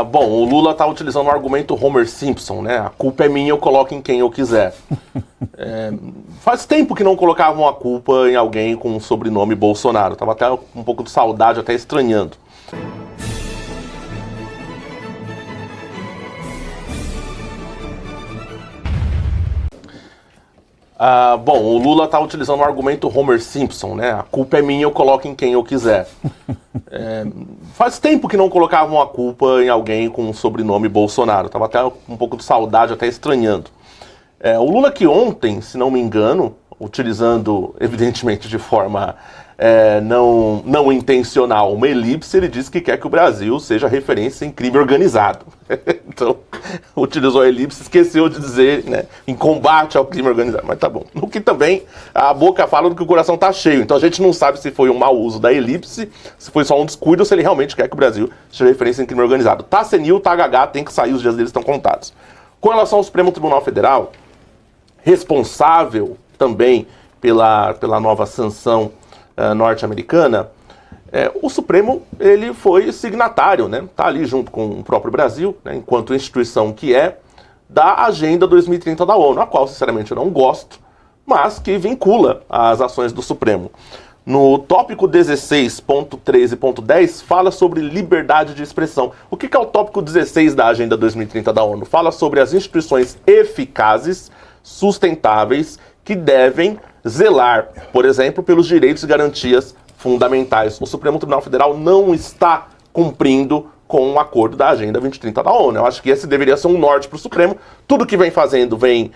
Bom, o Lula está utilizando o argumento Homer Simpson, né? A culpa é minha, eu coloco em quem eu quiser. Faz tempo que não colocavam a culpa em alguém com o sobrenome Bolsonaro. Tava até um pouco de saudade, até estranhando. Bom, o Lula está utilizando o argumento Homer Simpson, né? A culpa é minha, eu coloco em quem eu quiser. Faz tempo que não colocavam a culpa em alguém com o sobrenome Bolsonaro. Tava até um pouco de saudade, até estranhando. O Lula que ontem, se não me engano, utilizando evidentemente de forma não intencional uma elipse, ele disse que quer que o Brasil seja referência em crime organizado. Então, utilizou a elipse, esqueceu de dizer, né, em combate ao crime organizado. Mas tá bom. No que também a boca fala do que o coração tá cheio. Então a gente não sabe se foi um mau uso da elipse, se foi só um descuido ou se ele realmente quer que o Brasil seja referência em crime organizado. Tá senil, tá gagá, tem que sair, os dias deles estão contados. Com relação ao Supremo Tribunal Federal, responsável também pela nova sanção norte-americana, o Supremo ele foi signatário, né? Tá ali junto com o próprio Brasil, né, enquanto instituição que da Agenda 2030 da ONU, a qual sinceramente eu não gosto, mas que vincula as ações do Supremo. No tópico 16.13.10 fala sobre liberdade de expressão. O que é o tópico 16 da Agenda 2030 da ONU? Fala sobre as instituições eficazes, sustentáveis, que devem zelar, por exemplo, pelos direitos e garantias fundamentais. O Supremo Tribunal Federal não está cumprindo com o acordo da Agenda 2030 da ONU. Eu acho que esse deveria ser um norte para o Supremo. Tudo que vem fazendo vem,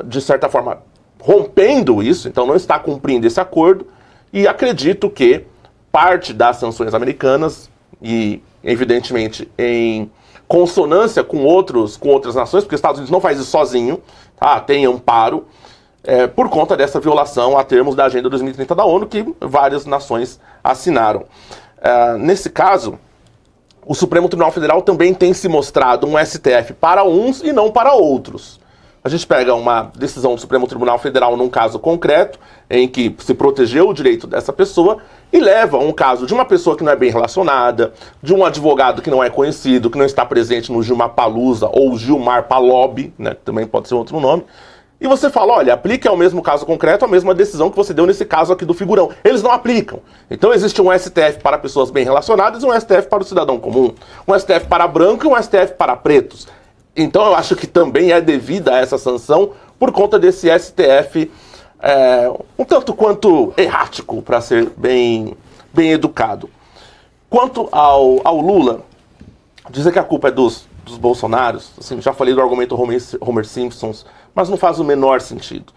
de certa forma, rompendo isso, então não está cumprindo esse acordo, e acredito que parte das sanções americanas, e evidentemente em consonância com outras nações, porque os Estados Unidos não faz isso sozinho, tá? Tem amparo, por conta dessa violação a termos da Agenda 2030 da ONU, que várias nações assinaram. Nesse caso, o Supremo Tribunal Federal também tem se mostrado um STF para uns e não para outros. A gente pega uma decisão do Supremo Tribunal Federal num caso concreto, em que se protegeu o direito dessa pessoa, e leva um caso de uma pessoa que não é bem relacionada, de um advogado que não é conhecido, que não está presente no Gilmar Palusa ou Gilmar Palob, né, também pode ser outro nome, e você fala, olha, aplique ao mesmo caso concreto a mesma decisão que você deu nesse caso aqui do figurão. Eles não aplicam. Então existe um STF para pessoas bem relacionadas e um STF para o cidadão comum. Um STF para branco e um STF para pretos. Então eu acho que também é devida a essa sanção por conta desse STF um tanto quanto errático, para ser bem educado. Quanto ao Lula, dizer que a culpa é dos Bolsonaros, assim, já falei do argumento Homer Simpson, mas não faz o menor sentido.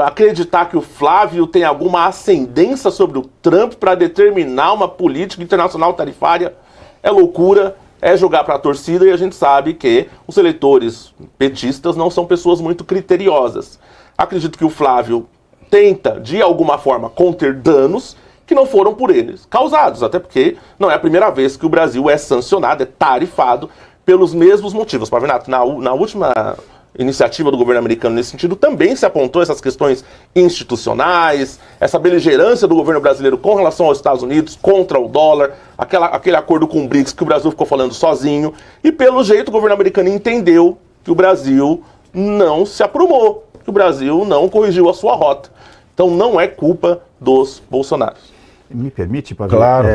Acreditar que o Flávio tem alguma ascendência sobre o Trump para determinar uma política internacional tarifária é loucura, é jogar para a torcida, e a gente sabe que os eleitores petistas não são pessoas muito criteriosas. Acredito que o Flávio tenta, de alguma forma, conter danos que não foram por eles causados, até porque não é a primeira vez que o Brasil é sancionado, é tarifado pelos mesmos motivos. Pavinato, na última iniciativa do governo americano nesse sentido, também se apontou essas questões institucionais, essa beligerância do governo brasileiro com relação aos Estados Unidos, contra o dólar, aquele acordo com o BRICS que o Brasil ficou falando sozinho, e pelo jeito o governo americano entendeu que o Brasil não se aprumou, que o Brasil não corrigiu a sua rota. Então não é culpa dos Bolsonaros. Me permite, Pavio? Claro.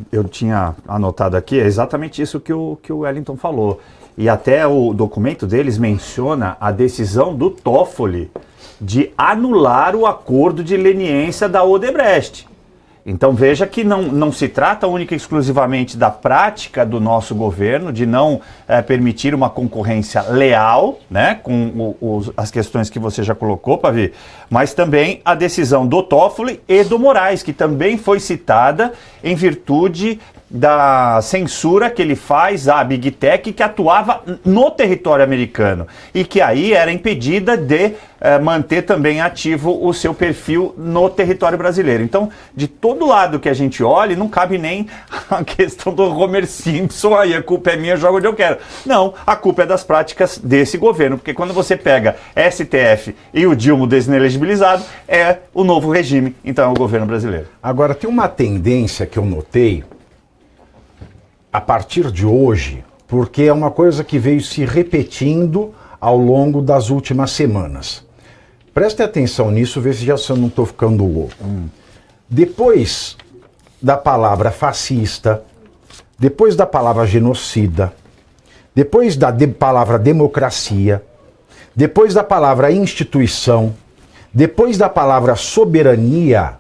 Eu tinha anotado aqui, é exatamente isso que o Wellington falou. E até o documento deles menciona a decisão do Toffoli de anular o acordo de leniência da Odebrecht. Então veja que não se trata única e exclusivamente da prática do nosso governo de não permitir uma concorrência leal, né, com as questões que você já colocou, Pavi, mas também a decisão do Toffoli e do Moraes, que também foi citada em virtude da censura que ele faz à Big Tech, que atuava no território americano e que aí era impedida de manter também ativo o seu perfil no território brasileiro. Então, de todo lado que a gente olhe, não cabe nem a questão do Homer Simpson, aí a culpa é minha, eu jogo onde eu quero. Não, a culpa é das práticas desse governo, porque quando você pega STF e o Dilma desinelegibilizado, é o novo regime, então é o governo brasileiro. Agora, tem uma tendência que eu notei, a partir de hoje, porque é uma coisa que veio se repetindo ao longo das últimas semanas. Preste atenção nisso, vê se eu não estou ficando louco. Depois da palavra fascista, depois da palavra genocida, depois da palavra democracia, depois da palavra instituição, depois da palavra soberania,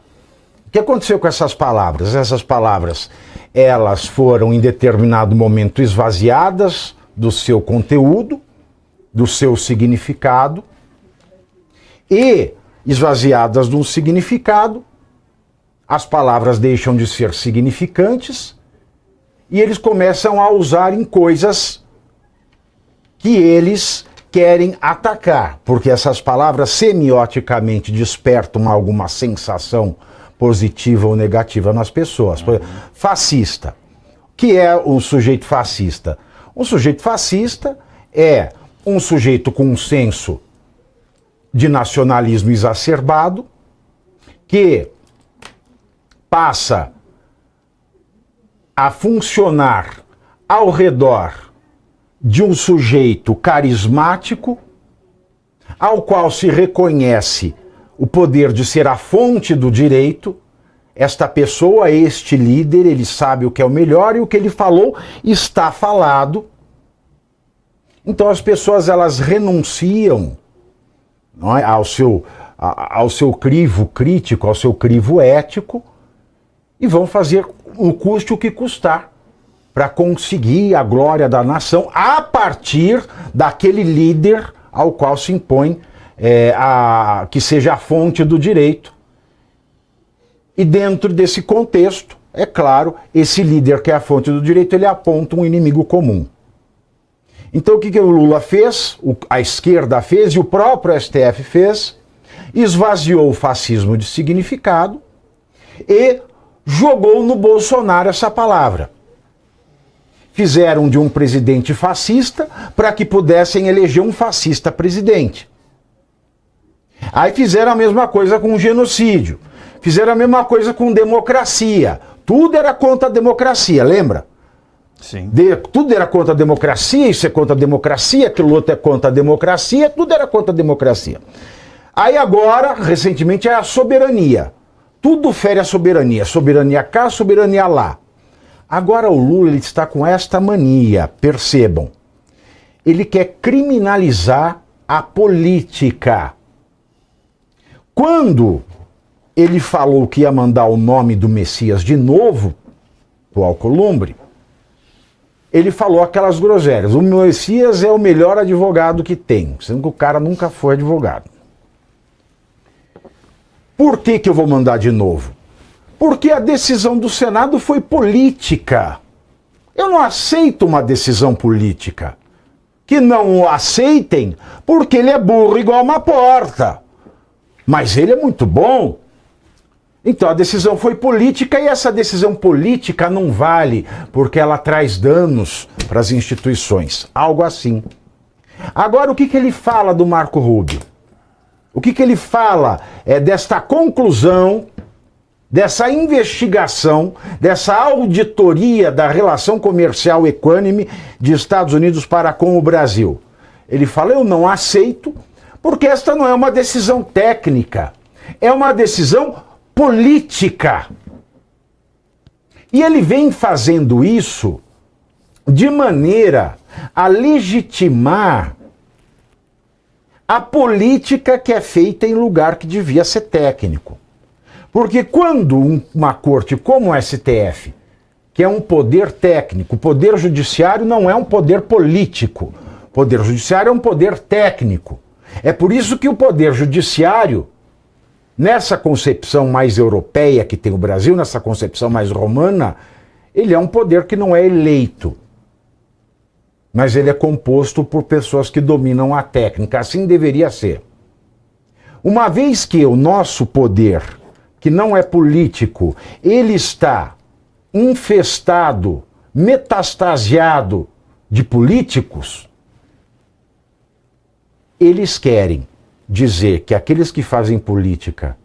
o que aconteceu com essas palavras? Essas palavras, elas foram em determinado momento esvaziadas do seu conteúdo, do seu significado, e esvaziadas de um significado, as palavras deixam de ser significantes e eles começam a usar em coisas que eles querem atacar, porque essas palavras semioticamente despertam alguma sensação positiva ou negativa nas pessoas. Por exemplo, fascista. O que é um sujeito fascista? Um sujeito fascista é um sujeito com um senso de nacionalismo exacerbado, que passa a funcionar ao redor de um sujeito carismático, ao qual se reconhece o poder de ser a fonte do direito. Esta pessoa, este líder, ele sabe o que é o melhor e o que ele falou está falado. Então as pessoas, elas renunciam, não é, ao seu crivo crítico, ao seu crivo ético, e vão fazer o custe o que custar para conseguir a glória da nação a partir daquele líder ao qual se impõe que seja a fonte do direito. E dentro desse contexto, é claro, esse líder que é a fonte do direito, ele aponta um inimigo comum. Então o que o Lula fez, a esquerda fez e o próprio STF fez? Esvaziou o fascismo de significado e jogou no Bolsonaro essa palavra. Fizeram de um presidente fascista para que pudessem eleger um fascista presidente. Aí fizeram a mesma coisa com o genocídio. Fizeram a mesma coisa com democracia. Tudo era contra a democracia, lembra? Sim. Tudo era contra a democracia, isso é contra a democracia, aquilo outro é contra a democracia, tudo era contra a democracia. Aí agora, recentemente, é a soberania. Tudo fere a soberania. Soberania cá, soberania lá. Agora o Lula, ele está com esta mania, percebam. Ele quer criminalizar a política. Quando ele falou que ia mandar o nome do Messias de novo, o Alcolumbre, ele falou aquelas groselhas. O Messias é o melhor advogado que tem, sendo que o cara nunca foi advogado. Por que eu vou mandar de novo? Porque a decisão do Senado foi política. Eu não aceito uma decisão política. Que não o aceitem porque ele é burro igual uma porta. Mas ele é muito bom. Então a decisão foi política e essa decisão política não vale porque ela traz danos para as instituições. Algo assim. Agora o que ele fala do Marco Rubio? O que ele fala desta conclusão, dessa investigação, dessa auditoria da relação comercial equânime de Estados Unidos para com o Brasil? Ele fala, eu não aceito, porque esta não é uma decisão técnica, é uma decisão política. E ele vem fazendo isso de maneira a legitimar a política que é feita em lugar que devia ser técnico. Porque quando uma corte como o STF, que é um poder técnico, o poder judiciário não é um poder político, o poder judiciário é um poder técnico. É por isso que o poder judiciário, nessa concepção mais europeia que tem o Brasil, nessa concepção mais romana, ele é um poder que não é eleito. Mas ele é composto por pessoas que dominam a técnica. Assim deveria ser. Uma vez que o nosso poder, que não é político, ele está infestado, metastasiado de políticos, eles querem dizer que aqueles que fazem política,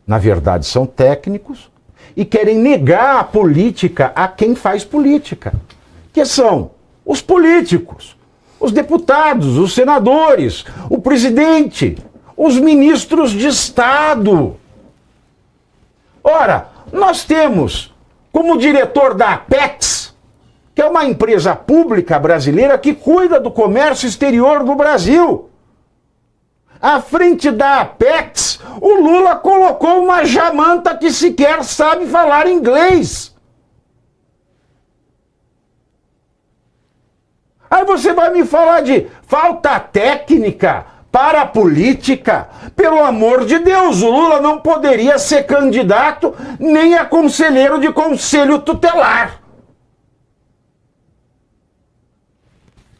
na verdade, são técnicos, e querem negar a política a quem faz política, que são os políticos, os deputados, os senadores, o presidente, os ministros de Estado. Ora, nós temos como diretor da Apex, que é uma empresa pública brasileira que cuida do comércio exterior do Brasil. À frente da Apex, o Lula colocou uma jamanta que sequer sabe falar inglês. Aí você vai me falar de falta técnica para a política? Pelo amor de Deus, o Lula não poderia ser candidato nem a conselheiro de conselho tutelar.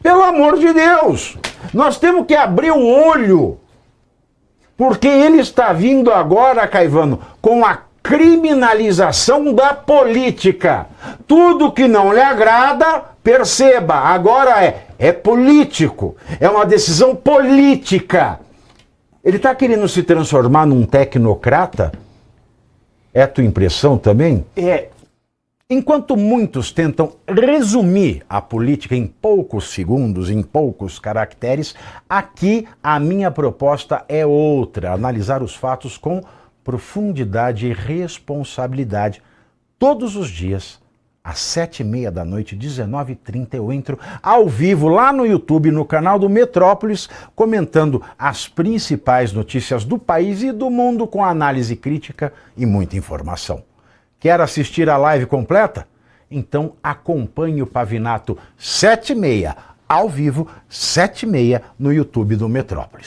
Pelo amor de Deus, nós temos que abrir o olho, porque ele está vindo agora, Caivano, com a criminalização da política. Tudo que não lhe agrada, perceba, agora é político, é uma decisão política. Ele está querendo se transformar num tecnocrata? É a tua impressão também? É. Enquanto muitos tentam resumir a política em poucos segundos, em poucos caracteres, aqui a minha proposta é outra: analisar os fatos com profundidade e responsabilidade. Todos os dias, às 7h30 da noite, 19h30, eu entro ao vivo lá no YouTube, no canal do Metrópolis, comentando as principais notícias do país e do mundo com análise crítica e muita informação. Quer assistir a live completa? Então acompanhe o Pavinato 7h30, ao vivo, 7h30, no YouTube do Metrópolis.